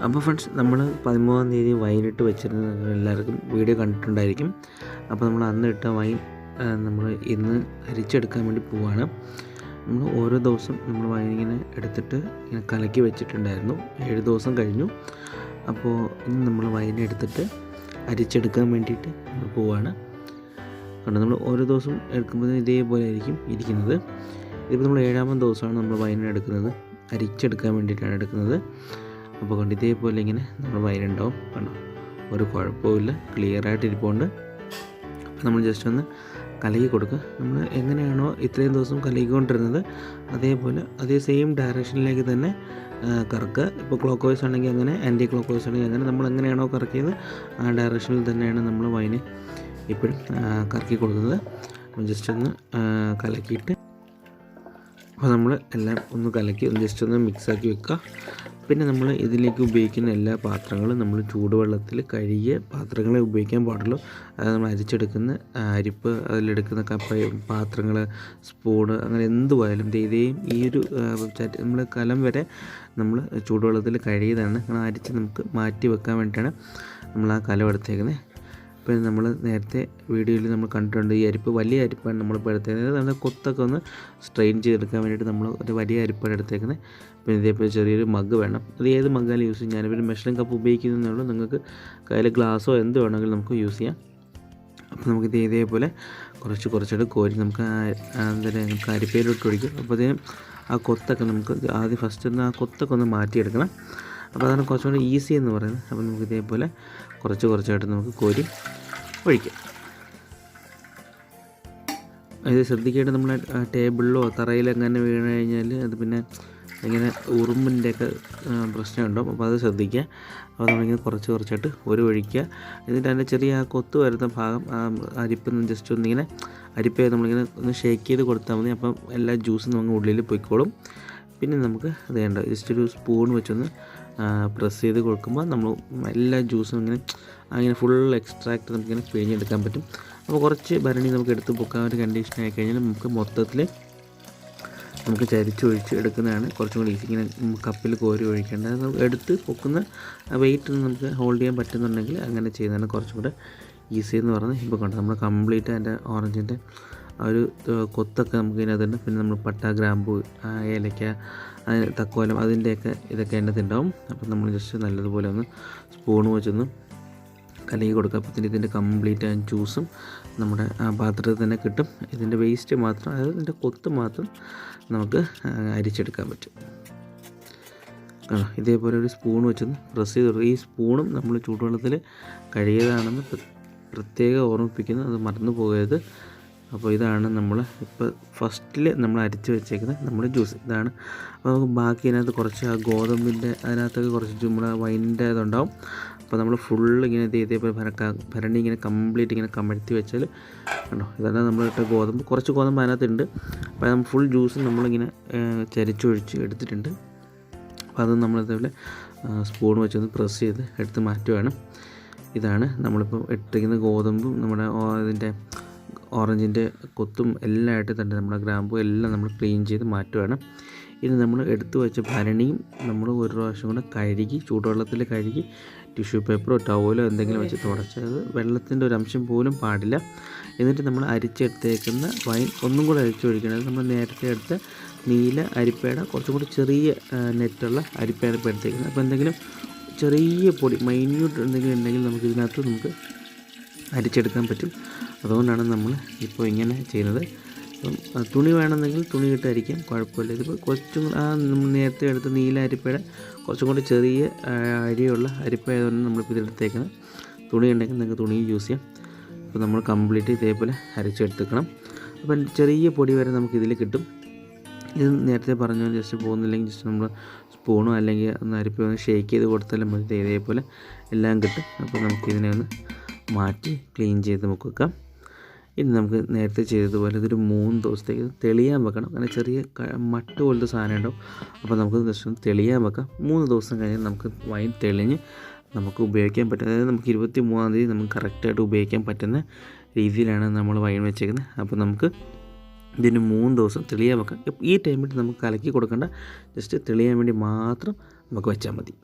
അപ്പോൾ ഫ്രണ്ട്സ്, നമ്മൾ 13-ാം തീയതി വൈനിട്ട് വെച്ചിരുന്നത് എല്ലാവർക്കും വീഡിയോ കണ്ടിട്ടുണ്ടായിരിക്കും. അപ്പോൾ നമ്മൾ അന്ന് ഇട്ട വൈൻ നമ്മൾ ഇന്ന് അരിച്ചെടുക്കാൻ വേണ്ടി പോവുകയാണ്. നമ്മൾ ഓരോ ദിവസം നമ്മൾ വൈനിങ്ങനെ എടുത്തിട്ട് ഇങ്ങനെ കലക്കി വെച്ചിട്ടുണ്ടായിരുന്നു. 7 ദിവസം കഴിഞ്ഞു. അപ്പോൾ ഇന്ന് നമ്മൾ വൈൻ എടുത്തിട്ട് അരിച്ചെടുക്കാൻ വേണ്ടിയിട്ട് നമ്മൾ പോവുകയാണ്. കണ്ടോ, നമ്മൾ ഓരോ ദിവസം എടുക്കുമ്പോഴത്തേക്കും ഇതേപോലെ ആയിരിക്കും ഇരിക്കുന്നത്. ഇതിപ്പോൾ നമ്മൾ 7-ാമത്തെ ദിവസമാണ് നമ്മൾ വൈൻ എടുക്കുന്നത്, അരിച്ചെടുക്കാൻ വേണ്ടിയിട്ടാണ് എടുക്കുന്നത്. അപ്പോൾ കണ്ട് ഇതേപോലെ ഇങ്ങനെ നമ്മൾ വൈനുണ്ടാവും. കണ്ടോ, ഒരു കുഴപ്പമില്ല, ക്ലിയറായിട്ട് ഇരിപ്പുണ്ട്. അപ്പോൾ നമ്മൾ ജസ്റ്റ് ഒന്ന് കലക്കി കൊടുക്കുക. നമ്മൾ എങ്ങനെയാണോ ഇത്രയും ദിവസം കലക്കിക്കൊണ്ടിരുന്നത് അതേപോലെ അതേ സെയിം ഡയറക്ഷനിലേക്ക് തന്നെ കറക്കുക. ഇപ്പോൾ ക്ലോക്ക് വൈസ് ആണെങ്കിൽ അങ്ങനെ, ആൻറ്റി ക്ലോക്ക് വൈസ് ആണെങ്കിൽ അങ്ങനെ, നമ്മൾ എങ്ങനെയാണോ കറക്കിയത് ആ ഡയറക്ഷനിൽ തന്നെയാണ് നമ്മൾ വൈന് ഇപ്പോഴും കറക്കി കൊടുക്കുന്നത്. ജസ്റ്റ് ഒന്ന് കലക്കിയിട്ട് അപ്പോൾ നമ്മൾ എല്ലാം ഒന്ന് കലക്കി ഒന്ന് ജസ്റ്റ് ഒന്ന് മിക്സാക്കി വെക്കുക. പിന്നെ നമ്മൾ ഇതിലേക്ക് ഉപയോഗിക്കുന്ന എല്ലാ പാത്രങ്ങളും നമ്മൾ ചൂടുവെള്ളത്തിൽ കഴുകിയ പാത്രങ്ങളെ ഉപയോഗിക്കാൻ പാടുള്ളൂ. അതായത് നമ്മൾ അരിച്ചെടുക്കുന്ന അരിപ്പ്, അതിലെടുക്കുന്ന പാത്രങ്ങൾ, സ്പൂണ്, അങ്ങനെ എന്തുവായാലും ഇതേയും ഈ ഒരു നമ്മൾ കലം വരെ നമ്മൾ ചൂടുവെള്ളത്തിൽ കഴുകിയതാണ്. അരിച്ച് നമുക്ക് മാറ്റി വെക്കാൻ വേണ്ടിയിട്ടാണ് നമ്മൾ ആ കലം എടുത്തേക്കുന്നത്. പിന്നെ നമ്മൾ നേരത്തെ വീഡിയോയിൽ നമ്മൾ കണ്ടിട്ടുണ്ട്, ഈ അരിപ്പ് വലിയ അരിപ്പാണ് നമ്മളിപ്പോൾ എടുത്തേക്കുന്നത്. നമ്മുടെ കൊത്തൊക്കെ ഒന്ന് സ്ട്രെയിൻ ചെയ്തെടുക്കാൻ വേണ്ടിയിട്ട് നമ്മൾ ഒരു വലിയ അരിപ്പാണ് എടുത്തേക്കുന്നത്. പിന്നെ ഇതേപോലെ ചെറിയൊരു മഗ് വേണം. അത് ഏത് മഗ്ഗാലും യൂസ് ചെയ്യും. ഞാനിപ്പോൾ മെഷറിംഗ് കപ്പ് ഉപയോഗിക്കുന്നതേ ഉള്ളൂ. നിങ്ങൾക്ക് കയ്യിൽ ഗ്ലാസ്സോ എന്ത് വേണമെങ്കിലും നമുക്ക് യൂസ് ചെയ്യാം. അപ്പോൾ നമുക്കിത് ഇതേപോലെ കുറച്ചായിട്ട് കോരി നമുക്ക് നമുക്ക് അരിപ്പയിലോട്ട് ഒഴിക്കും. അപ്പോൾ അതിന് ആ കൊത്തൊക്കെ നമുക്ക് ആദ്യം ഫസ്റ്റ് ഒന്ന് ആ കൊത്തൊക്കെ ഒന്ന് മാറ്റിയെടുക്കണം. അപ്പോൾ അതാണ് കുറച്ചും കൂടി ഈസി എന്ന് പറയുന്നത്. അപ്പോൾ നമുക്ക് ഇതേപോലെ കുറച്ചായിട്ട് നമുക്ക് കോരി ഒഴിക്കാം. ഇത് ശ്രദ്ധിക്കേണ്ടത്, നമ്മൾ ടേബിളിലോ തറയിലോ എങ്ങനെ വീണ് കഴിഞ്ഞാൽ അത് പിന്നെ ഇങ്ങനെ ഉറുമ്പിൻ്റെയൊക്കെ പ്രശ്നമുണ്ടാവും. അപ്പോൾ അത് ശ്രദ്ധിക്കുക. അപ്പോൾ നമ്മളിങ്ങനെ കുറച്ചായിട്ട് ഒഴിക്കുക. എന്നിട്ട് അതിൻ്റെ ചെറിയ ആ കൊത്ത് വരുന്ന ഭാഗം അരിപ്പ് ജസ്റ്റ് ഒന്നിങ്ങനെ അരിപ്പയെ നമ്മളിങ്ങനെ ഒന്ന് ഷേക്ക് ചെയ്ത് കൊടുത്താൽ മതി. അപ്പം എല്ലാ ജ്യൂസും നമുക്ക് ഉള്ളിൽ പൊയ്ക്കോളും. പിന്നെ നമുക്ക് അത് വേണ്ട, ജസ്റ്റ് ഒരു സ്പൂൺ വെച്ചൊന്ന് പ്രസ് ചെയ്ത് കൊടുക്കുമ്പോൾ നമ്മൾ എല്ലാ ജ്യൂസും അങ്ങനെ ഫുൾ എക്സ്ട്രാക്റ്റ് നമുക്കിങ്ങനെ പിഴിഞ്ഞെടുക്കാൻ പറ്റും. അപ്പോൾ കുറച്ച് ഭരണി നമുക്ക് എടുത്ത് പൊക്കാൻ ഒരു കണ്ടീഷൻ ആയി കഴിഞ്ഞാൽ നമുക്ക് മൊത്തത്തിൽ നമുക്ക് ചരിച്ചൊഴിച്ച് എടുക്കുന്നതാണ് കുറച്ചും കൂടി ഈസി. ഇങ്ങനെ കപ്പിൽ കോരി ഒഴിക്കേണ്ടത്, നമുക്ക് എടുത്ത് പൊക്കുന്ന വെയിറ്റ് നമുക്ക് ഹോൾഡ് ചെയ്യാൻ പറ്റുന്നുണ്ടെങ്കിൽ അങ്ങനെ ചെയ്യുന്നതാണ് കുറച്ചും കൂടെ ഈസി എന്ന് പറയുന്നത്. ഇപ്പോൾ കണ്ടോ, നമ്മൾ കംപ്ലീറ്റ് അതിൻ്റെ ഓറഞ്ചിൻ്റെ ആ ഒരു കൊത്തൊക്കെ നമുക്ക് ഇതിനകത്തുണ്ട്. പിന്നെ നമ്മൾ പട്ട, ഗ്രാമ്പൂ, ഏലക്ക, തക്കോലം, അതിൻ്റെയൊക്കെ ഇതൊക്കെ അതിനകത്തുണ്ടാവും. അപ്പം നമ്മൾ ജസ്റ്റ് നല്ലതുപോലെ ഒന്ന് സ്പൂൺ വെച്ചൊന്ന് കലക്കി കൊടുക്കുക. അപ്പോൾ ഇതിൻ്റെ കംപ്ലീറ്റ് ജ്യൂസും നമ്മുടെ ആ പാത്രത്തിൽ തന്നെ കിട്ടും. ഇതിൻ്റെ വേസ്റ്റ് മാത്രം, അതായത് ഇതിൻ്റെ കൊത്ത് മാത്രം നമുക്ക് അരിച്ചെടുക്കാൻ പറ്റും. ഇതേപോലെ ഒരു സ്പൂൺ വെച്ചൊന്ന് പ്രസ് ചെയ്ത് കൊടുക്കുക. ഈ സ്പൂണും നമ്മൾ ചൂടുവെള്ളത്തിൽ കഴുകിയതാണെന്ന് പ്രത്യേകം ഓർമ്മിപ്പിക്കുന്നത്, അത് മറന്നു പോകരുത്. അപ്പോൾ ഇതാണ് നമ്മൾ ഇപ്പോൾ ഫസ്റ്റിൽ നമ്മൾ അരിച്ച് വെച്ചേക്കുന്നത് നമ്മുടെ ജ്യൂസ് ഇതാണ്. അപ്പോൾ നമുക്ക് ബാക്കി അതിനകത്ത് കുറച്ച് ആ ഗോതമ്പിൻ്റെ അതിനകത്തൊക്കെ കുറച്ച് നമ്മുടെ വൈനിൻ്റെ ഇതുണ്ടാവും. അപ്പോൾ നമ്മൾ ഫുള്ള് ഇങ്ങനെ ഇതേപോലെ ഭരണി ഇങ്ങനെ കംപ്ലീറ്റ് ഇങ്ങനെ കമഴ്ത്തി വെച്ചാൽ കണ്ടോ, ഇതാണ് നമ്മളിട്ട ഗോതമ്പ്. കുറച്ച് ഗോതമ്പ് അതിനകത്തുണ്ട്. അപ്പോൾ നമ്മൾ ഫുൾ ജ്യൂസ് നമ്മളിങ്ങനെ ചരിച്ചൊഴിച്ച് എടുത്തിട്ടുണ്ട്. അപ്പോൾ അത് നമ്മളിതേപോലെ സ്പൂൺ വെച്ചൊന്ന് പ്രസ് ചെയ്ത് എടുത്ത് മാറ്റുകയാണ്. ഇതാണ് നമ്മളിപ്പോൾ ഇട്ടിരിക്കുന്ന ഗോതമ്പും നമ്മുടെ ഇതിൻ്റെ ഓറഞ്ചിൻ്റെ കൊത്തും എല്ലാം ആയിട്ട് തന്നെ നമ്മുടെ ഗ്രാമ്പൂ എല്ലാം നമ്മൾ ക്ലീൻ ചെയ്ത് മാറ്റുകയാണ്. ഇനി നമ്മൾ എടുത്തു വെച്ച ഭരണിയും നമ്മൾ ഒരു പ്രാവശ്യം കൂടെ കഴുകി, ചൂടുവെള്ളത്തിൽ കഴുകി ടിഷ്യൂ പേപ്പറോ ടവലോ എന്തെങ്കിലും വെച്ച് തുടച്ചത്, വെള്ളത്തിൻ്റെ ഒരു അംശം പോലും പാടില്ല. എന്നിട്ട് നമ്മൾ അരിച്ചെടുത്തേക്കുന്ന വൈൻ ഒന്നും കൂടെ അരിച്ചൊഴിക്കണം. നമ്മൾ നേരത്തെ എടുത്ത നീല അരിപ്പയുടെ കുറച്ചും കൂടി ചെറിയ നെറ്റുള്ള അരിപ്പയാണ് ഇപ്പോൾ എടുത്തേക്കുന്നത്. അപ്പോൾ എന്തെങ്കിലും ചെറിയ പൊടി മൈന്യൂട്ട് എന്തെങ്കിലും ഉണ്ടെങ്കിൽ നമുക്ക് ഇതിനകത്ത് നമുക്ക് അരിച്ചെടുക്കാൻ പറ്റും. അതുകൊണ്ടാണ് നമ്മൾ ഇപ്പോൾ ഇങ്ങനെ ചെയ്യുന്നത്. അപ്പം തുണി വേണമെന്നെങ്കിൽ തുണി ഇട്ട് അരിക്കാം, കുഴപ്പമില്ല. ഇതിപ്പോൾ കുറച്ചും നമ്മൾ നേരത്തെ എടുത്ത നീല അരിപ്പയുടെ കുറച്ചും കൂടി ചെറിയ അരിയുള്ള അരിപ്പയായതുകൊണ്ട് നമ്മളിപ്പോൾ ഇതെടുത്തേക്കുന്നത്. തുണി ഉണ്ടെങ്കിൽ നിങ്ങൾക്ക് തുണി യൂസ് ചെയ്യാം. അപ്പോൾ നമ്മൾ കംപ്ലീറ്റ് ഇതേപോലെ അരച്ചെടുത്തേക്കണം. അപ്പം ചെറിയ പൊടി വരെ നമുക്കിതിൽ കിട്ടും. ഇത് നേരത്തെ പറഞ്ഞാൽ ജസ്റ്റ് പോകുന്നില്ലെങ്കിൽ ജസ്റ്റ് നമ്മൾ സ്പൂണോ അല്ലെങ്കിൽ ഒന്ന് അരിപ്പ ഒന്ന് ഷേക്ക് ചെയ്ത് കൊടുത്താലും മതി. ഇതേപോലെ എല്ലാം കിട്ടും. അപ്പോൾ നമുക്കിതിനെ ഒന്ന് മാറ്റി ക്ലീൻ ചെയ്ത് നമുക്ക് വെക്കാം. ഇനി നമുക്ക് നേരത്തെ ചെയ്തതുപോലെ ഇതൊരു 3 ദിവസത്തേക്ക് തെളിയാൻ വെക്കണം. അങ്ങനെ ചെറിയ മട്ട് പോലത്തെ സാധനം ഉണ്ടാവും. അപ്പോൾ നമുക്ക് ജസ്റ്റ് ഒന്ന് തെളിയാൻ വെക്കാം. 3 ദിവസം കഴിഞ്ഞാൽ നമുക്ക് വൈൻ തെളിഞ്ഞ് നമുക്ക് ഉപയോഗിക്കാൻ പറ്റും. അതായത് നമുക്ക് 23-ാം തീയതി നമുക്ക് കറക്റ്റായിട്ട് ഉപയോഗിക്കാൻ പറ്റുന്ന രീതിയിലാണ് നമ്മൾ വൈൻ വെച്ചേക്കുന്നത്. അപ്പോൾ നമുക്ക് ഇതിന് 3 ദിവസം തെളിയാൻ വെക്കാം. ഈ ടൈമിൽ നമുക്ക് കലക്കി കൊടുക്കേണ്ട, ജസ്റ്റ് തെളിയാൻ വേണ്ടി മാത്രം നമുക്ക് വെച്ചാൽ മതി.